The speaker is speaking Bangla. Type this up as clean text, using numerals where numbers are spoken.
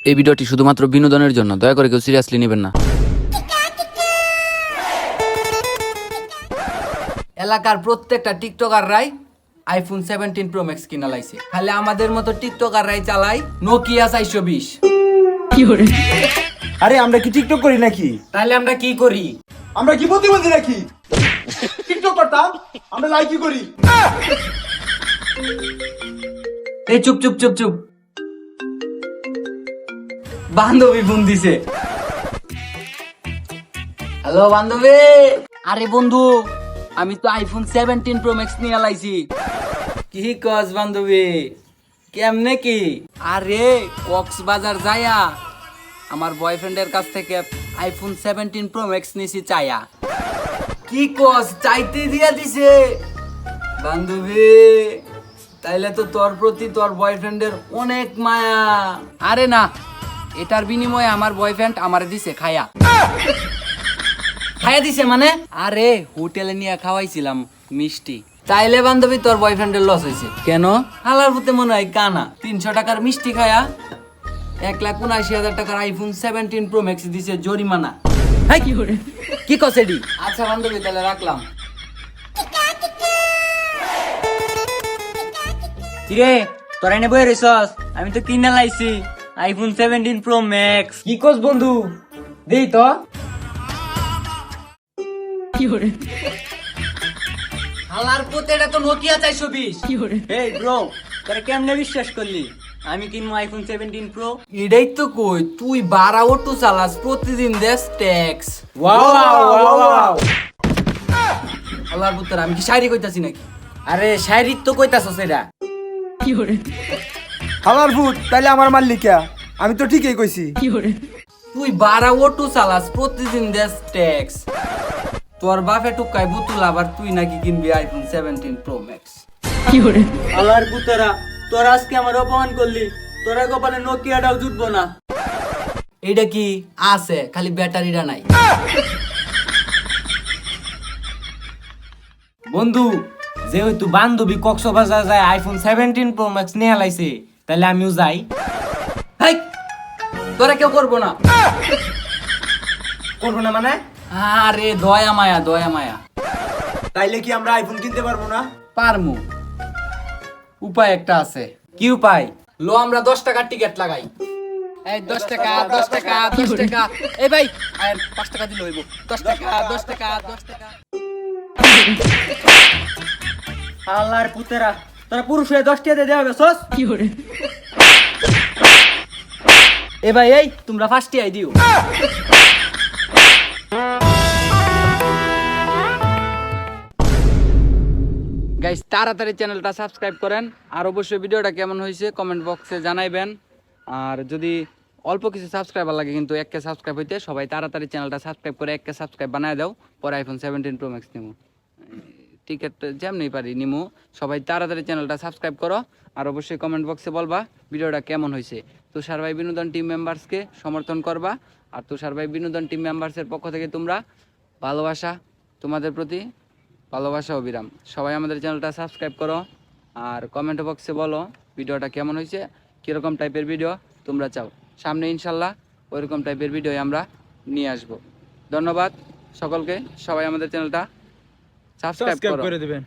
এই ভিডিওটি শুধুমাত্র বিনোদনের জন্য, দয়া করে কেউ সিরিয়াসলি নেবেন না। এলাকার প্রত্যেকটা টিকটকাররাই আইফোন 17 প্রো ম্যাক্স কিনা লাইছে, খালি আমাদের মতো টিকটকাররাই চালায় নোকিয়া 420। আরে আমরা কি টিকটক করি নাকি? তাহলে আমরা কি করি? আমরা কি প্রতিবন্ধী নাকি? টিকটক করতাম, আমরা লাইক করি। এই চুপ চুপ চুপ চুপ, বান্ধবী ফোন দিছে। হ্যালো বান্ধবী। আরে বন্ধু, আমি তো আইফোন 17 প্রো ম্যাক্স নিয়ে লাইছি। কি কস বান্ধবী, কেমনে কি? আরে কক্সবাজার যায়া আমার বয়ফ্রেন্ডের কাছ থেকে আইফোন 17 প্রো ম্যাক্স নিছি চায়া। কি কস, চাইতে দিয়া দিছে? বান্ধবী তাইলে তো তোর প্রতি তোর বয়ফ্রেন্ডের অনেক মায়া। আরে না, এটার বিনিময়ে আমার বয়ফ্রেন্ড আমারে দিছে খায়া। খায়া দিছে মানে? আরে হোটেলে নিয়ে খাওয়াইছিলাম মিষ্টি। তাইলে বান্ধবী তোর বয়ফ্রেন্ডের লস হয়েছে কেন? হালার পুতে মনে হয় কানা 300 টাকার মিষ্টি খায়া 1,79,000 টাকার আইফোন 17 প্রো ম্যাক্স দিছে জরিমানা। হাই কি কস এডি? আচ্ছা বান্ধবী তাহলে রাখলাম। কিরে তোরা এনে বই রেছস? আমি তো কিনা লাইছি আইফোন 17 প্রো ম্যাক্স। কি কস বন্ধু, দেই তো। হালার পুতে এটা তো নোকিয়া 420। এই ব্রো, তোরা কেমনে বিশ্বাস করলি আমি কিনবো আইফোন 17 প্রো? এটাই তো কই, তুই 12 অটো চালাস, প্রতিদিন দেশ ট্যাক্স। ওয়াও। হালার পুতে আমি কি শায়রি কইতাছি নাকি? আরে শায়রি তো কইতাছস এটা। হালার ভূত, তাইলে আমার মাল্লিকা, আমি তো ঠিকই কইছি। তুই 12 অটো চালাস, প্রতিদিন দেশ ট্যাক্স। তোর বাপে টুকাই বুতুল, আবার তুই নাকি কিনবি আইফোন 17 প্রো ম্যাক্স। আলার পুতরা, তোরা আজকে আমার অপমান করলি, তোরা কপালে নোকিয়াটাও জুটবো না। এইটা কি আছে, খালি ব্যাটারিটা নাই। বন্ধু, যেহেতু বান্ধবী কক্সবাজার যায় আইফোন 17 প্রো ম্যাক্স নিয়ে লাইছে, তাহলে আমিও যাই। হাই, তোরা কেউ করবো না। করবো না মানে? আরে দয়া মায়া, দয়া মায়া। তাইলে কি আমরা আইফোন কিনতে পারবো না? পারমু, উপায় একটা আছে। কি উপায়? লো আমরা 10 টাকার টিকিট লাগাই। এই 10 টাকা 10 টাকা 10 টাকা। এই ভাই 5 টাকা দিলে হইব। 10 টাকা 10 টাকা 10 টাকা। আল্লাহর পুতরা, তোরা পুরুষ হয়ে 10 টাকা দেওয়া বেছস? এ ভাই এই তোমরা ফার্স্টে আই দিও। গাইস তাড়াতাড়ি চ্যানেলটা সাবস্ক্রাইব করেন, আর অবশ্যই ভিডিওটা কেমন হয়েছে কমেন্ট বক্সে জানাইবেন। আর যদি অল্প কিছু সাবস্ক্রাইবার লাগে, কিন্তু 1K সাবস্ক্রাইব হইতে সবাই তাড়াতাড়ি চ্যানেলটা সাবস্ক্রাইব করে 1K সাবস্ক্রাইব বানায় দাও, পরে আইফোন 17 প্রো ম্যাক্স নিমু। টিকিট যেমনি পারি নিমু। সবাই তাড়াতাড়ি চ্যানেলটা সাবস্ক্রাইব করো, আর অবশ্যই কমেন্ট বক্সে বলবা ভিডিওটা কেমন হয়েছে। তুষার ভাই বিনোদন টিম মেম্বার্সকে সমর্থন করবা, আর তুষার ভাই বিনোদন টিম মেম্বার্সের পক্ষ থেকে তোমরা ভালোবাসা, তোমাদের প্রতি ভালোবাসা অবিরাম। সবাই আমাদের চ্যানেলটা সাবস্ক্রাইব করো, আর কমেন্ট বক্সে বলো ভিডিওটা কেমন হয়েছে, কীরকম টাইপের ভিডিও তোমরা চাও। সামনে ইনশাল্লাহ ওইরকম টাইপের ভিডিও আমরা নিয়ে আসবো। ধন্যবাদ সকলকে, সবাই আমাদের চ্যানেলটা সাবস্ক্রাইব করে দিবেন।